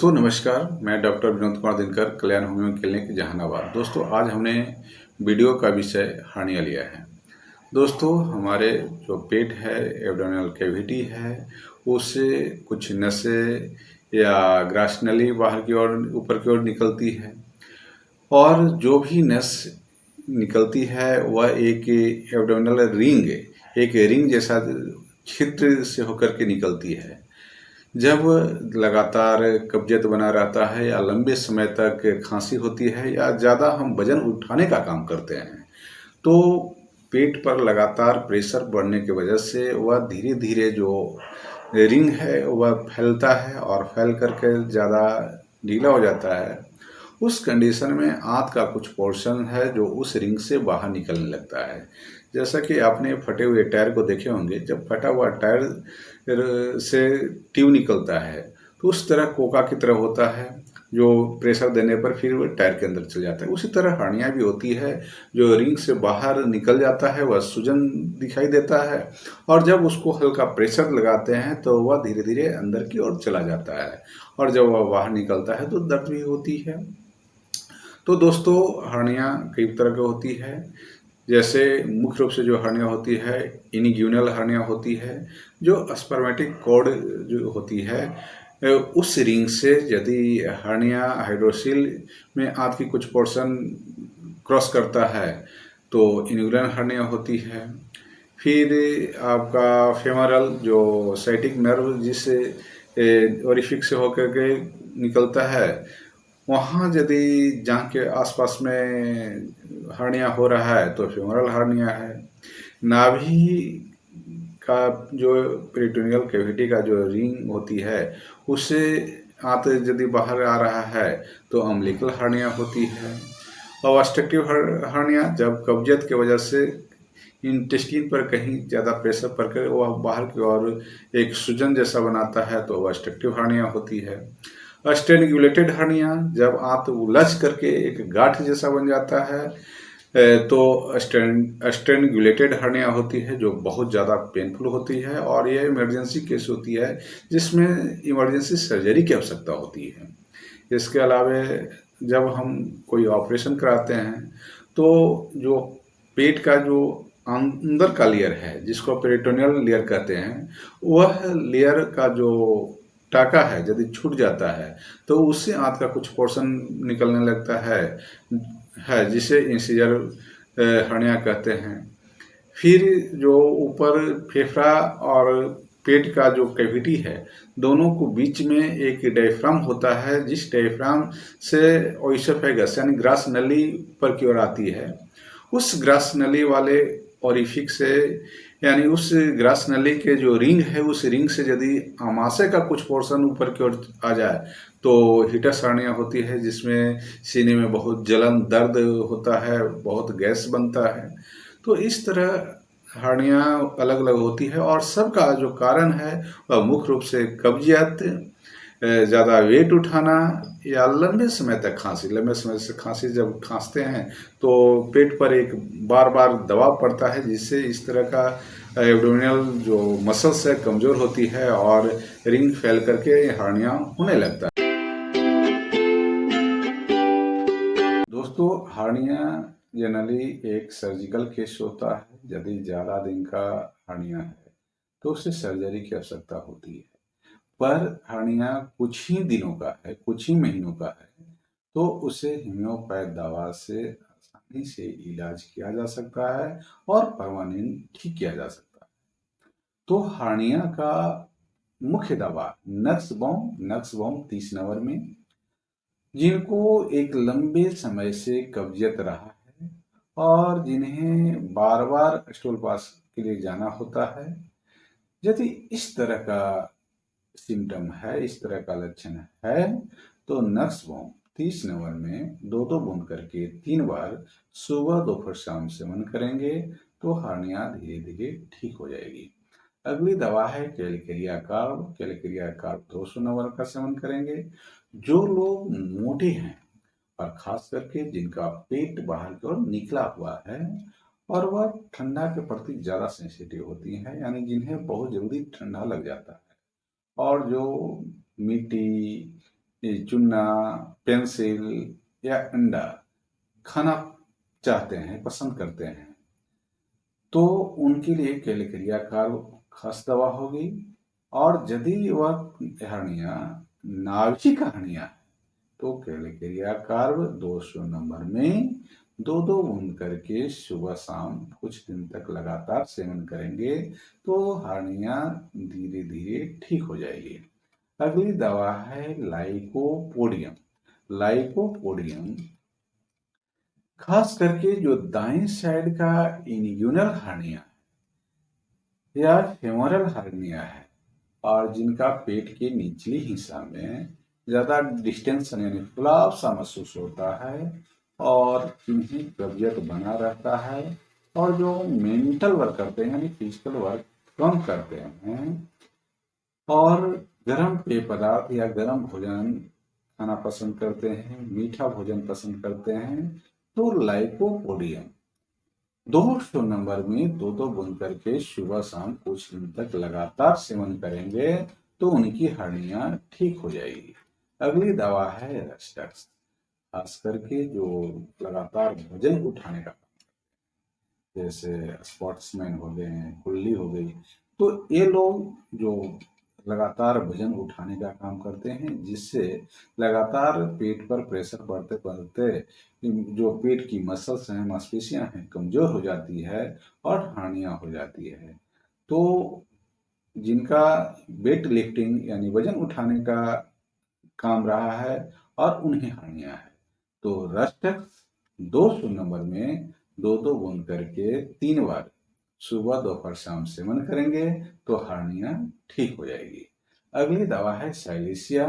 दोस्तों नमस्कार, मैं डॉक्टर विनोद कुमार दिनकर, कल्याण होम्यो क्लिनिक जहानाबाद। दोस्तों आज हमने वीडियो का विषय हर्निया लिया है। दोस्तों हमारे जो पेट है, एब्डोमिनल कैविटी है, उससे कुछ नसें या ग्रास नली बाहर की ओर ऊपर की ओर निकलती है और जो भी नस निकलती है वह एक एब्डोमिनल रिंग, एक रिंग जैसा छिद्र से होकर के निकलती है। जब लगातार कब्जियत बना रहता है या लंबे समय तक खांसी होती है या ज़्यादा हम वजन उठाने का काम करते हैं, तो पेट पर लगातार प्रेशर बढ़ने की वजह से वह धीरे धीरे जो रिंग है वह फैलता है और फैल करके ज़्यादा ढीला हो जाता है। उस कंडीशन में आंत का कुछ पोर्शन है जो उस रिंग से बाहर निकलने लगता है। जैसा कि आपने फटे हुए टायर को देखे होंगे, जब फटा हुआ टायर से ट्यूब निकलता है तो उस तरह कोका की तरह होता है, जो प्रेशर देने पर फिर वो टायर के अंदर चल जाता है। उसी तरह हर्निया भी होती है, जो रिंग से बाहर निकल जाता है, वह सूजन दिखाई देता है और जब उसको हल्का प्रेशर लगाते हैं तो वह धीरे धीरे अंदर की ओर चला जाता है और जब वह बाहर निकलता है तो दर्द भी होती है। तो दोस्तों हर्निया कई तरह की होती है। जैसे मुख्य रूप से जो हर्निया होती है, इनिग्यूनल हर्निया होती है, जो स्पर्मेटिक कॉर्ड जो होती है उस रिंग से यदि हर्निया हाइड्रोसिल में आंत की कुछ पोर्शन क्रॉस करता है तो इनिग्यूनल हर्निया होती है। फिर आपका फेमरल जो साइटिक नर्व जिससे ओरिफिक से होकर के निकलता है, वहाँ यदि जहाँ के आसपास में हर्निया हो रहा है तो फ्यूमरल हर्निया है। नाभि का जो पेरिटोनियल कैविटी का जो रिंग होती है उससे आंत यदि बाहर आ रहा है तो अम्बिलिकल हर्निया होती है। और ऑब्स्ट्रक्टिव हर्निया जब कब्जियत की वजह से इंटेस्टाइन पर कहीं ज़्यादा प्रेशर पड़कर वह बाहर की ओर एक सूजन जैसा बनाता है तो ऑब्स्ट्रक्टिव हर्निया होती है। स्ट्रेनग्युलेटेड हर्निया जब आंत उलझ करके एक गांठ जैसा बन जाता है तो स्ट्रेनग्युलेटेड हर्निया होती है, जो बहुत ज़्यादा पेनफुल होती है और यह इमरजेंसी केस होती है जिसमें इमरजेंसी सर्जरी की आवश्यकता होती है। इसके अलावा जब हम कोई ऑपरेशन कराते हैं तो जो पेट का जो अंदर का लेयर है जिसको पेरिटोनियल लेयर कहते हैं, वह लेयर का जो टाका है यदि छूट जाता है तो उससे आंत का कुछ पोर्शन निकलने लगता है जिसे इंसिजर हर्निया कहते हैं। फिर जो ऊपर फेफड़ा और पेट का जो कैविटी है, दोनों को बीच में एक डायफ्राम होता है, जिस डायफ्राम से ओइसोफेगस यानी ग्रास नली ऊपर की ओर आती है। उस ग्रास नली वाले ओरिफिक से यानी उस ग्रास नली के जो रिंग है उस रिंग से यदि आमाशय का कुछ पोर्शन ऊपर की ओर आ जाए तो हिटस हर्निया होती है, जिसमें सीने में बहुत जलन दर्द होता है, बहुत गैस बनता है। तो इस तरह हर्निया अलग अलग होती है और सबका जो कारण है वह मुख्य रूप से कब्जियत, ज़्यादा वेट उठाना या लंबे समय तक खांसी। लंबे समय से खांसी जब खांसते हैं तो पेट पर एक बार बार दबाव पड़ता है, जिससे इस तरह का एब्डोमिनल जो मसल्स है कमज़ोर होती है और रिंग फैल करके हर्निया होने लगता है। दोस्तों हर्निया जनरली एक सर्जिकल केस होता है। यदि ज़्यादा दिन का हर्निया है तो उसे सर्जरी की आवश्यकता होती है। पर हर्निया कुछ ही दिनों का है, कुछ ही महीनों का है, तो उसे होम्योपैथ दवा से आसानी से इलाज किया जा सकता है और परमानेंट ठीक किया जा सकता है। तो हर्निया का मुख्य दवा नक्सबॉम 30 नंबर में, जिनको एक लंबे समय से कब्जियत रहा है और जिन्हें बार बार स्टूल पास के लिए जाना होता है, यदि इस तरह का सिम्टम है, इस तरह का लक्षण है, तो नक्सबॉम 30 नंबर में 2-2 बूंद करके 3 बार सुबह दोपहर शाम सेवन करेंगे तो हर्निया धीरे धीरे ठीक हो जाएगी। अगली दवा है कैलकेरिया कार्ब 200 नंबर का सेवन करेंगे। जो लोग मोटे हैं और खास करके जिनका पेट बाहर की ओर निकला हुआ है और वह ठंडा के प्रति ज़्यादा सेंसिटिव होती हैं, यानी जिन्हें बहुत जल्दी ठंडा लग जाता है, और जो मिट्टी ये चुन्ना, पेंसिल या अंडा खाना चाहते हैं, पसंद करते हैं, तो उनके लिए कैलकेरिया कार्ब खास दवा होगी। और यदि वह हर्निया नाभिक हर्निया है तो कैलकेरिया कार्ब 200 नंबर में दो दो बूंद करके सुबह शाम कुछ दिन तक लगातार सेवन करेंगे तो हर्निया धीरे धीरे ठीक हो जाएगी। अगली दवा है लाइकोपोडियम। लाइकोपोडियम खास करके जो दाएं साइड का इन्ग्यूनल हर्निया या फेमोरल हर्निया है और जिनका पेट के निचली हिस्सा में ज्यादा डिस्टेंशन यानी फुलाव सा महसूस होता है और इन्हें कब्जियत बना रहता है और जो मेंटल वर्क करते हैं यानी फिजिकल वर्क कम करते हैं और गर्म पेय पदार्थ या गर्म भोजन खाना पसंद करते हैं, मीठा भोजन पसंद करते हैं, तो लाइकोपोडियम 200 नंबर में दो दो बूंद करके सुबह शाम कुछ दिन तक लगातार सेवन करेंगे तो उनकी हड्डियां ठीक हो जाएगी। अगली दवा है रेस्टक्स। खास करके जो लगातार वजन उठाने का, जैसे स्पोर्ट्समैन हो गए, कुल्ली हो गई, तो ये लोग जो लगातार वजन उठाने का काम करते हैं जिससे लगातार पेट पर प्रेशर बढ़ते बढ़ते जो पेट की मसल्स हैं, मांसपेशियां हैं, कमजोर हो जाती है और हानियां हो जाती है। तो जिनका वेट लिफ्टिंग यानी वजन उठाने का काम रहा है और उन्हें हानियां है तो रस्टक्स 200 नंबर में दो दो बूंद करके 3 बार सुबह दोपहर शाम सेवन करेंगे तो हार्निया ठीक हो जाएगी। अगली दवा है साइलेशिया।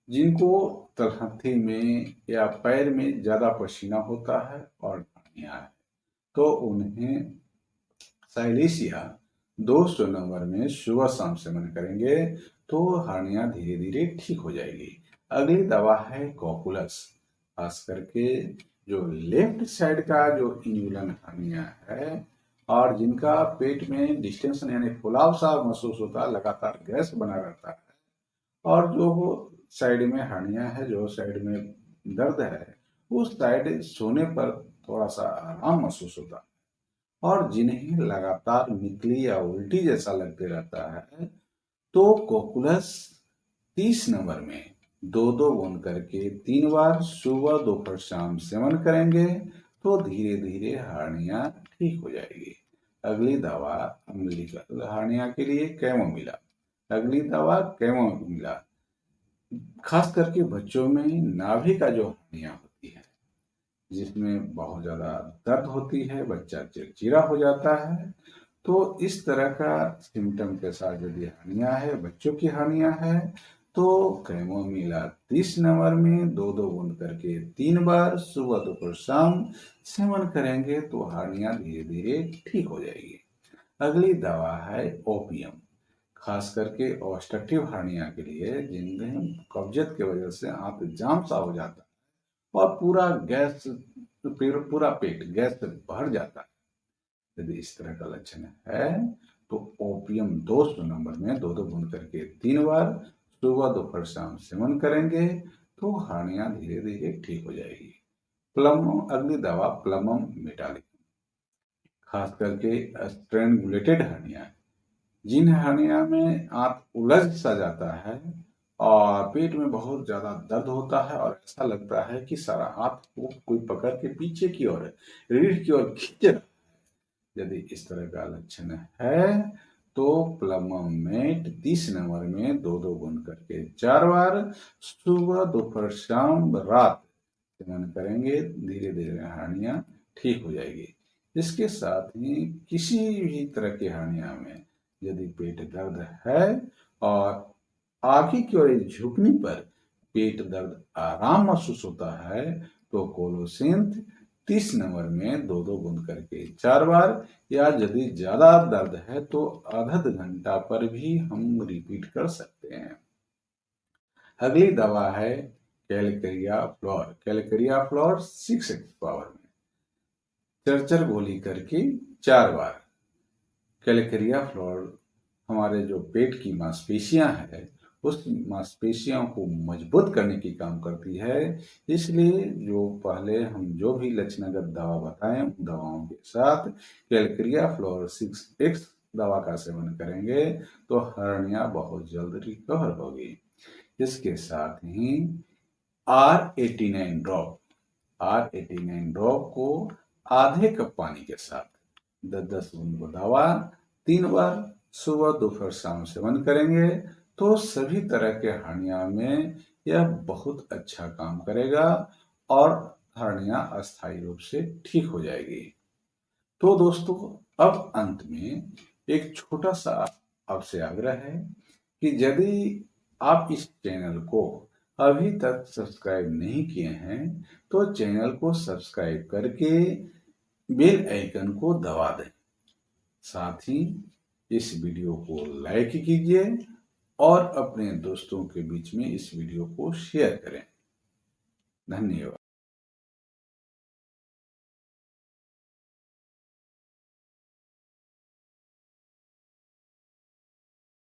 जिनको तलहथी में या पैर में ज्यादा पसीना होता है और हार्निया है तो उन्हें साइलेशिया 200 नंबर में सुबह शाम सेवन करेंगे तो हार्निया धीरे धीरे ठीक हो जाएगी। अगली दवा है कॉकुलस। खास करके जो लेफ्ट साइड का जो इन्यूलन हार्निया है और जिनका पेट में डिस्टेंशन यानी फुलाव सा महसूस होता है, लगातार गैस बना रहता है और जो साइड में हार्निया है, जो साइड में दर्द है, उस साइड सोने पर थोड़ा सा आराम महसूस होता है और जिन्हें लगातार मितली या उल्टी जैसा लगते रहता है तो कोकुलस 30 नंबर में दो दो बूंद करके 3 बार सुबह दोपहर शाम सेवन करेंगे तो धीरे धीरे हार्निया ठीक हो जाएगी। अगली दवा अम्लीकरण हार्निया के लिए कैमोमिला। अगली दवा कैमोमिला खास करके बच्चों में नाभि का जो हार्निया होती है जिसमें बहुत ज्यादा दर्द होती है, बच्चा चिड़चिड़ा हो जाता है, तो इस तरह का सिम्टम के साथ यदि हानियां है, बच्चों की हानियां है, तो कैमोमिला 30 नंबर में दो दो बूंद करके 3 बार सुबह दोपहर शाम सेवन करेंगे तो हानियां धीरे धीरे ठीक हो जाएगी। अगली दवा है ओपियम। खास करके ऑब्स्ट्रक्टिव हार्निया के लिए जिनमें कब्जियत की वजह से आंत जाम सा हो जाता है और पूरा गैस पूरा पेट गैस से भर जाता है। यदि इस तरह का लक्षण है तो ओपियम 200 नंबर में दो दो बूंद करके 3 बार सुबह दोपहर शाम सेवन करेंगे तो हार्निया धीरे धीरे ठीक हो जाएगी। प्लम अगली दवा प्लमम मेटालिक। खास करके स्ट्रेंगुलेटेड हार्निया, जिन हार्निया में आंत उलझ सा जाता है और पेट में बहुत ज्यादा दर्द होता है और ऐसा लगता है कि सारा हाथ को कोई पकड़ के पीछे की ओर रीढ़ की ओर खींच रहा है। यदि इस तरह का लक्षण है तो प्लममेट 30 नंबर में दो दो बूंद करके 4 बार सुबह दोपहर शाम रात सेवन करेंगे, धीरे धीरे हार्निया ठीक हो जाएगी। इसके साथ ही किसी भी तरह की हार्निया में यदि पेट दर्द है और आगे की ओर झुकने पर पेट दर्द आराम महसूस होता है तो कोलोसिंथ 30 नंबर में दो दो बूंद करके 4 बार या यदि ज्यादा दर्द है तो आधा घंटा पर भी हम रिपीट कर सकते हैं। अगली दवा है Calcarea floor. Calcarea floor 6 power में चरचर गोली करके 4 बार। कैलकेरिया फ्लोर हमारे जो पेट की मांसपेशियां हैं उस मांसपेशियों को मजबूत करने की काम करती है। इसलिए जो पहले हम जो भी लक्षणगत दवा बताएं उन दवाओं के साथ कैलकेरिया फ्लोर 6X दवा का सेवन करेंगे तो हर्निया बहुत जल्द रिकवर होगी। इसके साथ ही R89 ड्रॉप को आधे कप पानी के साथ 10-10 बूंद दवा 3 बार सुबह दोपहर शाम सेवन करेंगे तो सभी तरह के हर्निया में यह बहुत अच्छा काम करेगा और हर्निया अस्थायी रूप से ठीक हो जाएगी। तो दोस्तों अब अंत में एक छोटा सा आपसे आग्रह है कि यदि आप इस चैनल को अभी तक सब्सक्राइब नहीं किए हैं तो चैनल को सब्सक्राइब करके बेल आइकन को दबा दें। साथ ही इस वीडियो को लाइक कीजिए और अपने दोस्तों के बीच में इस वीडियो को शेयर करें। धन्यवाद।